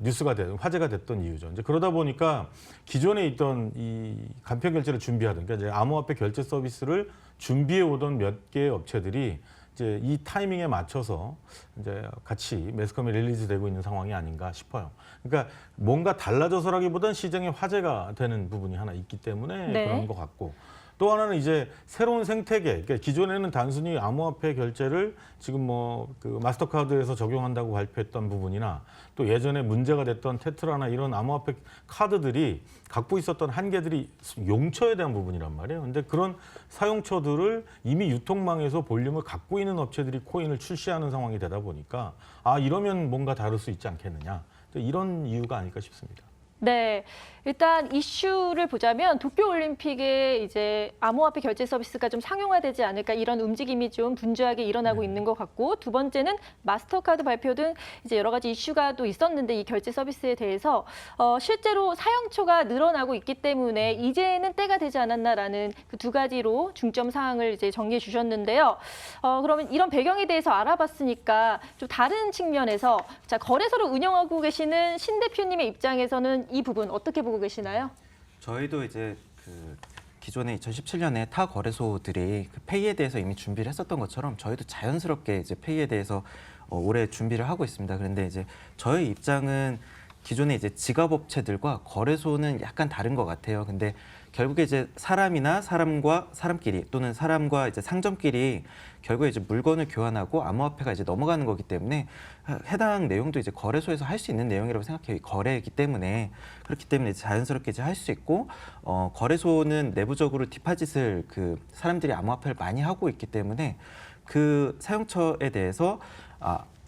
뉴스가 된 화제가 됐던 이유죠. 이제 그러다 보니까 기존에 있던 이 간편 결제를 준비하던 그러니까 이제 암호화폐 결제 서비스를 준비해 오던 몇 개의 업체들이 이제 이 타이밍에 맞춰서 이제 같이 매스컴에 릴리즈되고 있는 상황이 아닌가 싶어요. 그러니까 뭔가 달라져서라기보다는 시장에 화제가 되는 부분이 하나 있기 때문에 네. 그런 것 같고 또 하나는 이제 새로운 생태계. 그러니까 기존에는 단순히 암호화폐 결제를 지금 뭐 그 마스터카드에서 적용한다고 발표했던 부분이나 또 예전에 문제가 됐던 테트라나 이런 암호화폐 카드들이 갖고 있었던 한계들이 용처에 대한 부분이란 말이에요. 근데 그런 사용처들을 이미 유통망에서 볼륨을 갖고 있는 업체들이 코인을 출시하는 상황이 되다 보니까 아 이러면 뭔가 다를 수 있지 않겠느냐. 이런 이유가 아닐까 싶습니다. 네, 일단 이슈를 보자면 도쿄올림픽에 이제 암호화폐 결제 서비스가 좀 상용화되지 않을까 이런 움직임이 좀 분주하게 일어나고 있는 것 같고 두 번째는 마스터카드 발표 등 이제 여러 가지 이슈가 또 있었는데 이 결제 서비스에 대해서 실제로 사용처가 늘어나고 있기 때문에 이제는 때가 되지 않았나라는 그 두 가지로 중점 사항을 이제 정리해 주셨는데요. 그러면 이런 배경에 대해서 알아봤으니까 좀 다른 측면에서 자 거래소를 운영하고 계시는 신 대표님의 입장에서는 이 부분 어떻게 보고 계시나요? 저희도 이제 그 기존에 2017년에 타 거래소들이 그 페이에 대해서 이미 준비를 했었던 것처럼 저희도 자연스럽게 이제 페이에 대해서 올해 준비를 하고 있습니다. 그런데 이제 저희 입장은 기존의 이제 지갑업체들과 거래소는 약간 다른 것 같아요. 근데 결국에 이제 사람이나 사람과 사람끼리 또는 사람과 이제 상점끼리 결국에 이제 물건을 교환하고 암호화폐가 이제 넘어가는 거기 때문에 해당 내용도 이제 거래소에서 할 수 있는 내용이라고 생각해요. 거래이기 때문에 그렇기 때문에 이제 자연스럽게 이제 할 수 있고 거래소는 내부적으로 디파짓을 그 사람들이 암호화폐를 많이 하고 있기 때문에 그 사용처에 대해서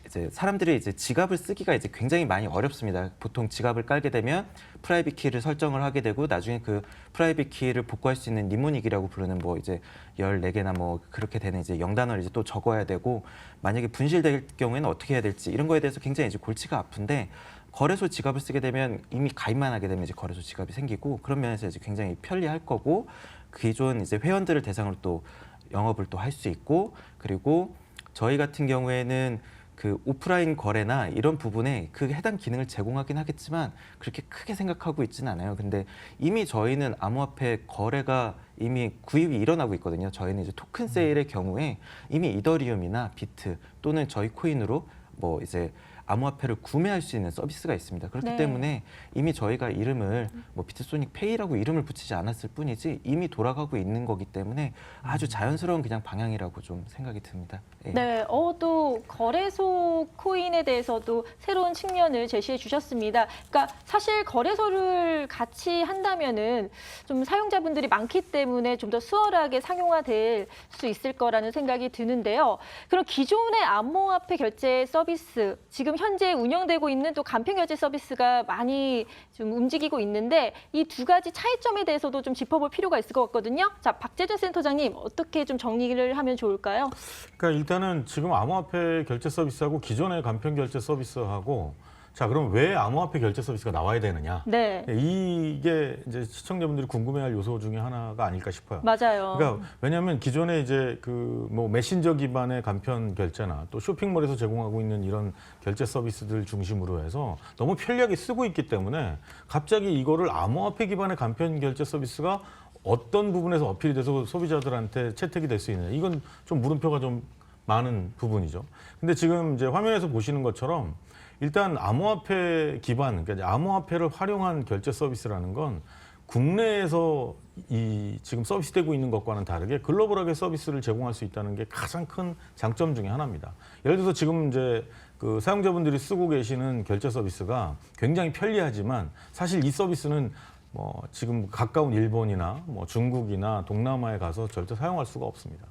이제 사람들이 이제 지갑을 쓰기가 이제 굉장히 많이 어렵습니다. 보통 지갑을 깔게 되면 프라이빗 키를 설정을 하게 되고 나중에 그 프라이빗 키를 복구할 수 있는 니모닉이라고 부르는 뭐 이제 14개나 뭐 그렇게 되는 이제 영단어를 이제 또 적어야 되고 만약에 분실될 경우에는 어떻게 해야 될지 이런 거에 대해서 굉장히 이제 골치가 아픈데 거래소 지갑을 쓰게 되면 이미 가입만 하게 되면 이제 거래소 지갑이 생기고 그런 면에서 이제 굉장히 편리할 거고 기존 이제 회원들을 대상으로 또 영업을 또 할 수 있고 그리고 저희 같은 경우에는 그 오프라인 거래나 이런 부분에 그 해당 기능을 제공하긴 하겠지만 그렇게 크게 생각하고 있지는 않아요. 근데 이미 저희는 암호화폐 거래가 이미 구입이 일어나고 있거든요. 저희는 이제 토큰 세일의 경우에 이미 이더리움이나 비트 또는 저희 코인으로 뭐 이제 암호화폐를 구매할 수 있는 서비스가 있습니다. 그렇기 네. 때문에 이미 저희가 이름을 뭐 비트소닉 페이라고 이름을 붙이지 않았을 뿐이지 이미 돌아가고 있는 거기 때문에 아주 자연스러운 그냥 방향이라고 좀 생각이 듭니다. 예. 네, 또 거래소 코인에 대해서도 새로운 측면을 제시해 주셨습니다. 그러니까 사실 거래소를 같이 한다면은 좀 사용자분들이 많기 때문에 좀 더 수월하게 상용화될 수 있을 거라는 생각이 드는데요. 그럼 기존의 암호화폐 결제 서비스, 지금 현재 운영되고 있는 또 간편 결제 서비스가 많이 좀 움직이고 있는데 이 두 가지 차이점에 대해서도 좀 짚어볼 필요가 있을 것 같거든요. 자, 박재준 센터장님 어떻게 좀 정리를 하면 좋을까요? 그러니까 일단은 지금 암호화폐 결제 서비스하고 기존의 간편 결제 서비스하고 자, 그럼 왜 암호화폐 결제 서비스가 나와야 되느냐? 네, 이게 이제 시청자분들이 궁금해할 요소 중에 하나가 아닐까 싶어요. 맞아요. 그러니까 왜냐하면 기존에 이제 그 뭐 메신저 기반의 간편 결제나 또 쇼핑몰에서 제공하고 있는 이런 결제 서비스들 중심으로 해서 너무 편리하게 쓰고 있기 때문에 갑자기 이거를 암호화폐 기반의 간편 결제 서비스가 어떤 부분에서 어필이 돼서 소비자들한테 채택이 될 수 있느냐. 이건 좀 물음표가 좀 많은 부분이죠. 근데 지금 이제 화면에서 보시는 것처럼 일단 암호화폐 기반, 그러니까 암호화폐를 활용한 결제 서비스라는 건 국내에서 이 지금 서비스되고 있는 것과는 다르게 글로벌하게 서비스를 제공할 수 있다는 게 가장 큰 장점 중에 하나입니다. 예를 들어서 지금 이제 그 사용자분들이 쓰고 계시는 결제 서비스가 굉장히 편리하지만 사실 이 서비스는 뭐 지금 가까운 일본이나 뭐 중국이나 동남아에 가서 절대 사용할 수가 없습니다.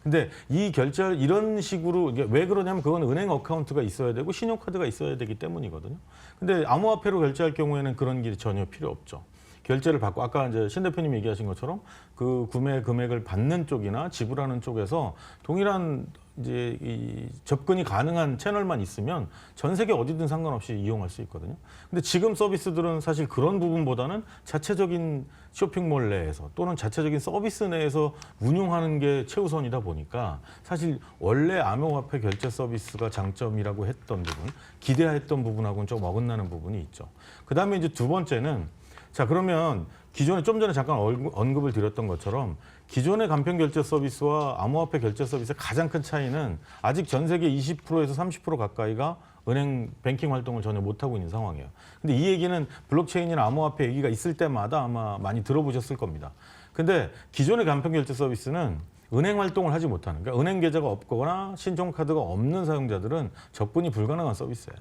근데 이 결제를 이런 식으로 이게 왜 그러냐면 그건 은행 어카운트가 있어야 되고 신용카드가 있어야 되기 때문이거든요. 근데 암호화폐로 결제할 경우에는 그런 길이 전혀 필요 없죠. 결제를 받고 아까 이제 신 대표님이 얘기하신 것처럼 그 구매 금액을 받는 쪽이나 지불하는 쪽에서 동일한 이제 이 접근이 가능한 채널만 있으면 전 세계 어디든 상관없이 이용할 수 있거든요. 근데 지금 서비스들은 사실 그런 부분보다는 자체적인 쇼핑몰 내에서 또는 자체적인 서비스 내에서 운용하는 게 최우선이다 보니까 사실 원래 암호화폐 결제 서비스가 장점이라고 했던 부분, 기대했던 부분하고는 좀 어긋나는 부분이 있죠. 그다음에 이제 두 번째는 자, 그러면 기존에 좀 전에 잠깐 언급을 드렸던 것처럼 기존의 간편 결제 서비스와 암호화폐 결제 서비스의 가장 큰 차이는 아직 전 세계 20%에서 30% 가까이가 은행 뱅킹 활동을 전혀 못하고 있는 상황이에요. 근데 이 얘기는 블록체인이나 암호화폐 얘기가 있을 때마다 아마 많이 들어보셨을 겁니다. 근데 기존의 간편 결제 서비스는 은행 활동을 하지 못하는, 그러니까 은행 계좌가 없거나 신용카드가 없는 사용자들은 접근이 불가능한 서비스예요.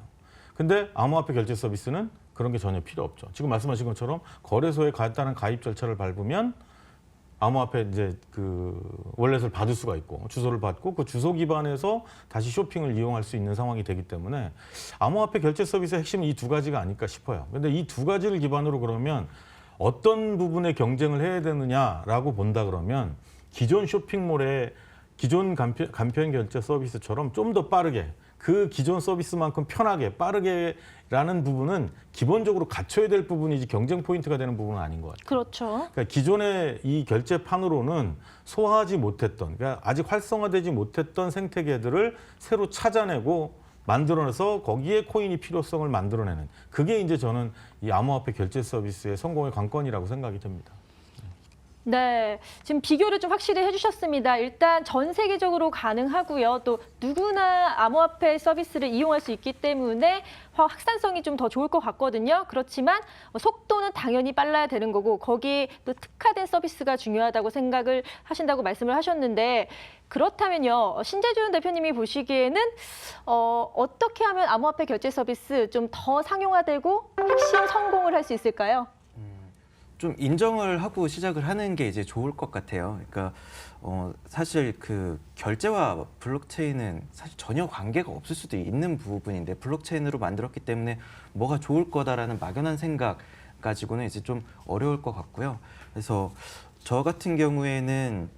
근데 암호화폐 결제 서비스는 그런 게 전혀 필요 없죠. 지금 말씀하신 것처럼 거래소에 간단한 가입 절차를 밟으면 암호화폐 이제 그 월렛을 받을 수가 있고 주소를 받고 그 주소 기반에서 다시 쇼핑을 이용할 수 있는 상황이 되기 때문에 암호화폐 결제 서비스의 핵심은 이 두 가지가 아닐까 싶어요. 근데 이 두 가지를 기반으로 그러면 어떤 부분에 경쟁을 해야 되느냐라고 본다 그러면 기존 쇼핑몰의 기존 간편 결제 서비스처럼 좀 더 빠르게 그 기존 서비스만큼 편하게 빠르게라는 부분은 기본적으로 갖춰야 될 부분이지 경쟁 포인트가 되는 부분은 아닌 것 같아요. 그렇죠. 그러니까 기존의 이 결제판으로는 소화하지 못했던, 그러니까 아직 활성화되지 못했던 생태계들을 새로 찾아내고 만들어내서 거기에 코인이 필요성을 만들어내는 그게 이제 저는 이 암호화폐 결제 서비스의 성공의 관건이라고 생각이 됩니다. 네, 지금 비교를 좀 확실히 해주셨습니다. 일단 전 세계적으로 가능하고요. 또 누구나 암호화폐 서비스를 이용할 수 있기 때문에 확산성이 좀 더 좋을 것 같거든요. 그렇지만 속도는 당연히 빨라야 되는 거고 거기에 또 특화된 서비스가 중요하다고 생각을 하신다고 말씀을 하셨는데 그렇다면요. 신재준 대표님이 보시기에는 어떻게 하면 암호화폐 결제 서비스 좀 더 상용화되고 핵심 성공을 할 수 있을까요? 좀 인정을 하고 시작을 하는 게 이제 좋을 것 같아요. 그러니까 사실 그 결제와 블록체인은 사실 전혀 관계가 없을 수도 있는 부분인데 블록체인으로 만들었기 때문에 뭐가 좋을 거다라는 막연한 생각 가지고는 이제 좀 어려울 것 같고요. 그래서 저 같은 경우에는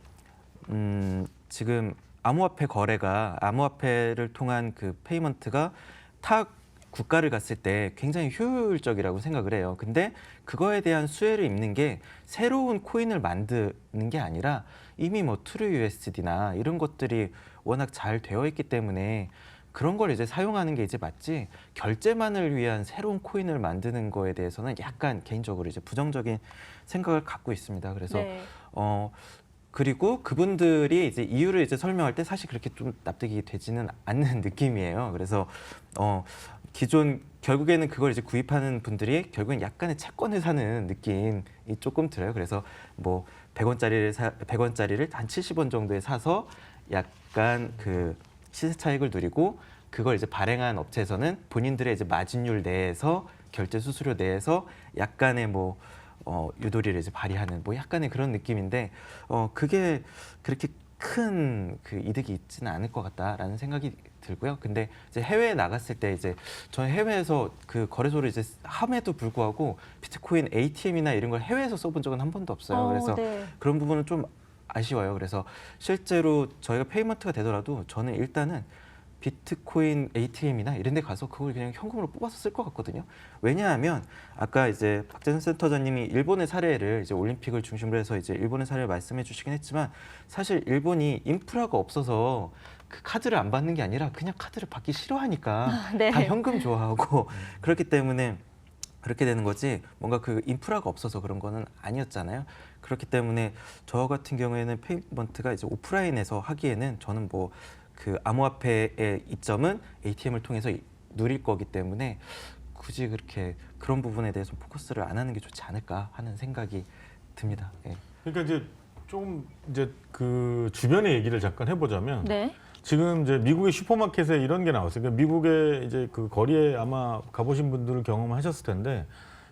지금 암호화폐 거래가 암호화폐를 통한 그 페이먼트가 타 국가를 갔을 때 굉장히 효율적이라고 생각을 해요. 근데 그거에 대한 수혜를 입는 게 새로운 코인을 만드는 게 아니라 이미 뭐 트루 USD나 이런 것들이 워낙 잘 되어 있기 때문에 그런 걸 이제 사용하는 게 이제 맞지 결제만을 위한 새로운 코인을 만드는 거에 대해서는 약간 개인적으로 이제 부정적인 생각을 갖고 있습니다. 그래서 네. 그리고 그분들이 이제 이유를 이제 설명할 때 사실 그렇게 좀 납득이 되지는 않는 느낌이에요. 그래서 기존 결국에는 그걸 이제 구입하는 분들이 결국엔 약간의 채권을 사는 느낌이 조금 들어요. 그래서 뭐 100원짜리를 한 70원 정도에 사서 약간 그 시세 차익을 누리고 그걸 이제 발행한 업체에서는 본인들의 이제 마진율 내에서 결제 수수료 내에서 약간의 뭐 유도리를 이제 발휘하는 뭐 약간의 그런 느낌인데 그게 그렇게 큰 그 이득이 있지는 않을 것 같다라는 생각이 들고요. 근데 이제 해외에 나갔을 때 이제 저는 해외에서 그 거래소를 이제 함에도 불구하고 비트코인 ATM이나 이런 걸 해외에서 써본 적은 한 번도 없어요. 그래서 네. 그런 부분은 좀 아쉬워요. 그래서 실제로 저희가 페이먼트가 되더라도 저는 일단은 비트코인 ATM이나 이런 데 가서 그걸 그냥 현금으로 뽑아서 쓸 것 같거든요. 왜냐하면 아까 이제 박재선 센터장님이 일본의 사례를 이제 올림픽을 중심으로 해서 이제 일본의 사례를 말씀해 주시긴 했지만 사실 일본이 인프라가 없어서 그 카드를 안 받는 게 아니라 그냥 카드를 받기 싫어하니까 네. 다 현금 좋아하고 그렇기 때문에 그렇게 되는 거지 뭔가 그 인프라가 없어서 그런 거는 아니었잖아요. 그렇기 때문에 저 같은 경우에는 페이먼트가 이제 오프라인에서 하기에는 저는 뭐 그 암호화폐의 이점은 ATM을 통해서 누릴 거기 때문에 굳이 그렇게 그런 부분에 대해서 포커스를 안 하는 게 좋지 않을까 하는 생각이 듭니다. 예. 그러니까 이제 좀 이제 그 주변의 얘기를 잠깐 해보자면 네. 지금 이제 미국의 슈퍼마켓에 이런 게 나왔어요. 그러니까 미국의 이제 그 거리에 아마 가보신 분들은 경험하셨을 텐데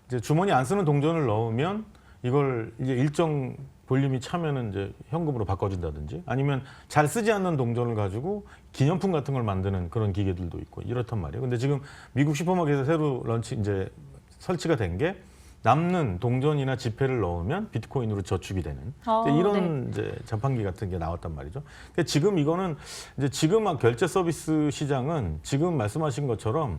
이제 주머니 안 쓰는 동전을 넣으면 이걸 이제 일정 볼륨이 차면은 이제 현금으로 바꿔준다든지 아니면 잘 쓰지 않는 동전을 가지고 기념품 같은 걸 만드는 그런 기계들도 있고 이렇단 말이에요. 근데 지금 미국 슈퍼마켓에 새로 이제 설치가 된 게 남는 동전이나 지폐를 넣으면 비트코인으로 저축이 되는 이제 이런 이제 자판기 같은 게 나왔단 말이죠. 근데 지금 이거는 이제 지금 결제 서비스 시장은 지금 말씀하신 것처럼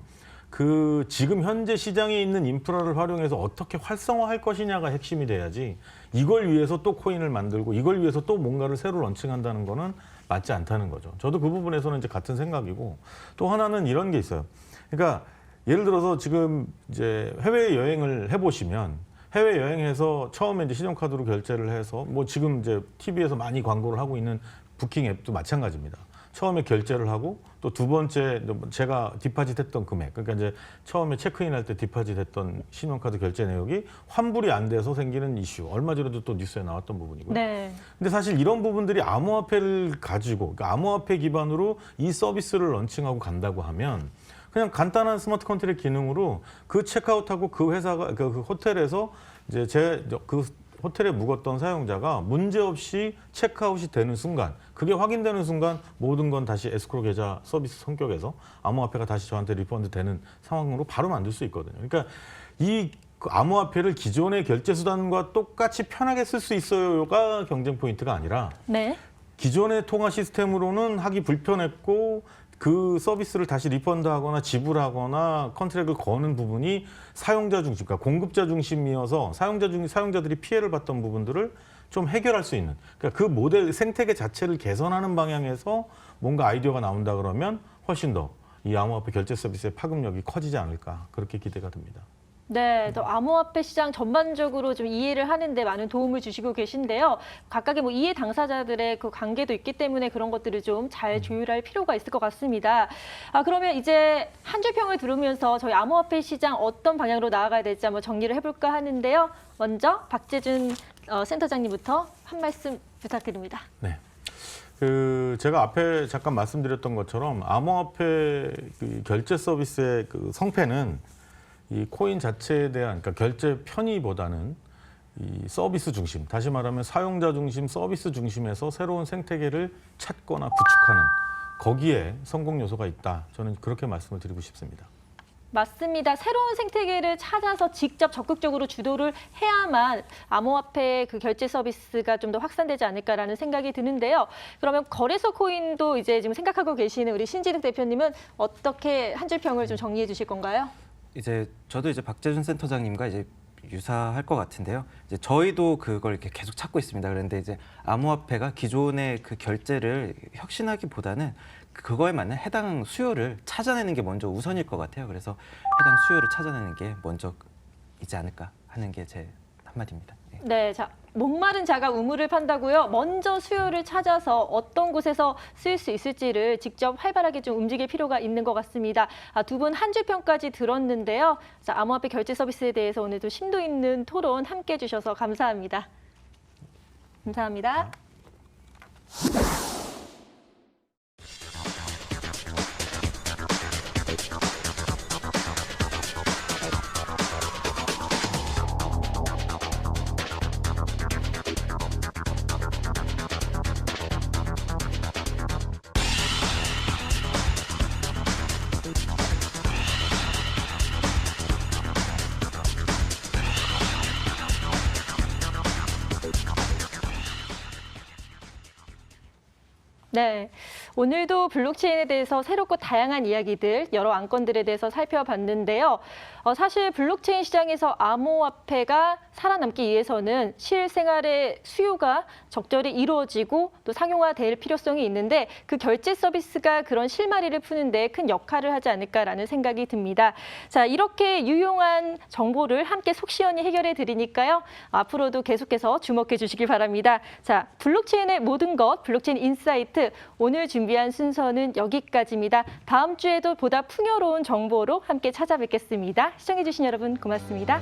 그 지금 현재 시장에 있는 인프라를 활용해서 어떻게 활성화할 것이냐가 핵심이 돼야지 이걸 위해서 또 코인을 만들고 이걸 위해서 또 뭔가를 새로 런칭한다는 거는 맞지 않다는 거죠. 저도 그 부분에서는 이제 같은 생각이고 또 하나는 이런 게 있어요. 그러니까 예를 들어서 지금 이제 해외 여행을 해보시면 해외 여행해서 처음에 이제 신용카드로 결제를 해서 뭐 지금 이제 TV에서 많이 광고를 하고 있는 부킹 앱도 마찬가지입니다. 처음에 결제를 하고 또 두 번째 제가 디파짓했던 금액 그러니까 이제 처음에 체크인할 때 디파짓했던 신용카드 결제 내역이 환불이 안 돼서 생기는 이슈 얼마 전에도 또 뉴스에 나왔던 부분이고요. 네. 근데 사실 이런 부분들이 암호화폐를 가지고 그러니까 암호화폐 기반으로 이 서비스를 런칭하고 간다고 하면 그냥 간단한 스마트 컨트랙 기능으로 그 체크아웃하고 그 회사가 그 호텔에서 이제 그 호텔에 묵었던 사용자가 문제없이 체크아웃이 되는 순간 그게 확인되는 순간 모든 건 다시 에스크로 계좌 서비스 성격에서 암호화폐가 다시 저한테 리펀드 되는 상황으로 바로 만들 수 있거든요. 그러니까 이 암호화폐를 기존의 결제 수단과 똑같이 편하게 쓸 수 있어요가 경쟁 포인트가 아니라 네. 기존의 통화 시스템으로는 하기 불편했고 그 서비스를 다시 리펀드하거나 지불하거나 컨트랙을 거는 부분이 사용자 중심, 그러니까 공급자 중심이어서 사용자들이 피해를 봤던 부분들을 좀 해결할 수 있는 그러니까 그 모델 생태계 자체를 개선하는 방향에서 뭔가 아이디어가 나온다 그러면 훨씬 더 이 암호화폐 결제 서비스의 파급력이 커지지 않을까 그렇게 기대가 됩니다. 네, 또 암호화폐 시장 전반적으로 좀 이해를 하는데 많은 도움을 주시고 계신데요. 각각의 뭐 이해 당사자들의 그 관계도 있기 때문에 그런 것들을 좀 잘 조율할 필요가 있을 것 같습니다. 그러면 이제 한 줄 평을 들으면서 저희 암호화폐 시장 어떤 방향으로 나아가야 될지 한번 정리를 해볼까 하는데요. 먼저 박재준 센터장님부터 한 말씀 부탁드립니다. 네. 제가 앞에 잠깐 말씀드렸던 것처럼 암호화폐 그 결제 서비스의 그 성패는 이 코인 자체에 대한 그러니까 결제 편의보다는 이 서비스 중심, 다시 말하면 사용자 중심, 서비스 중심에서 새로운 생태계를 찾거나 구축하는 거기에 성공 요소가 있다. 저는 그렇게 말씀을 드리고 싶습니다. 맞습니다. 새로운 생태계를 찾아서 직접 적극적으로 주도를 해야만 암호화폐 그 결제 서비스가 좀 더 확산되지 않을까라는 생각이 드는데요. 그러면 거래소 코인도 이제 지금 생각하고 계시는 우리 신진욱 대표님은 어떻게 한 줄 평을 좀 정리해 주실 건가요? 이제 저도 이제 박재준 센터장님과 이제 유사할 것 같은데요. 이제 저희도 그걸 이렇게 계속 찾고 있습니다. 그런데 이제 암호화폐가 기존의 그 결제를 혁신하기보다는 그거에 맞는 해당 수요를 찾아내는 게 먼저 우선일 것 같아요. 그래서 해당 수요를 찾아내는 게 먼저이지 않을까 하는 게 제 한마디입니다. 네. 네, 자, 목마른 자가 우물을 판다고요. 먼저 수요를 찾아서 어떤 곳에서 쓰일 수 있을지를 직접 활발하게 좀 움직일 필요가 있는 것 같습니다. 두 분 한 줄 평까지 들었는데요. 자, 암호화폐 결제 서비스에 대해서 오늘도 심도 있는 토론 함께 해주셔서 감사합니다. 감사합니다. 네, 오늘도 블록체인에 대해서 새롭고 다양한 이야기들, 여러 안건들에 대해서 살펴봤는데요. 사실 블록체인 시장에서 암호화폐가 살아남기 위해서는 실생활의 수요가 적절히 이루어지고 또 상용화될 필요성이 있는데 그 결제 서비스가 그런 실마리를 푸는데 큰 역할을 하지 않을까라는 생각이 듭니다. 자, 이렇게 유용한 정보를 함께 속 시원히 해결해 드리니까요. 앞으로도 계속해서 주목해 주시기 바랍니다. 자, 블록체인의 모든 것, 블록체인 인사이트 오늘 준비한 순서는 여기까지입니다. 다음 주에도 보다 풍요로운 정보로 함께 찾아뵙겠습니다. 시청해 주신 여러분 고맙습니다.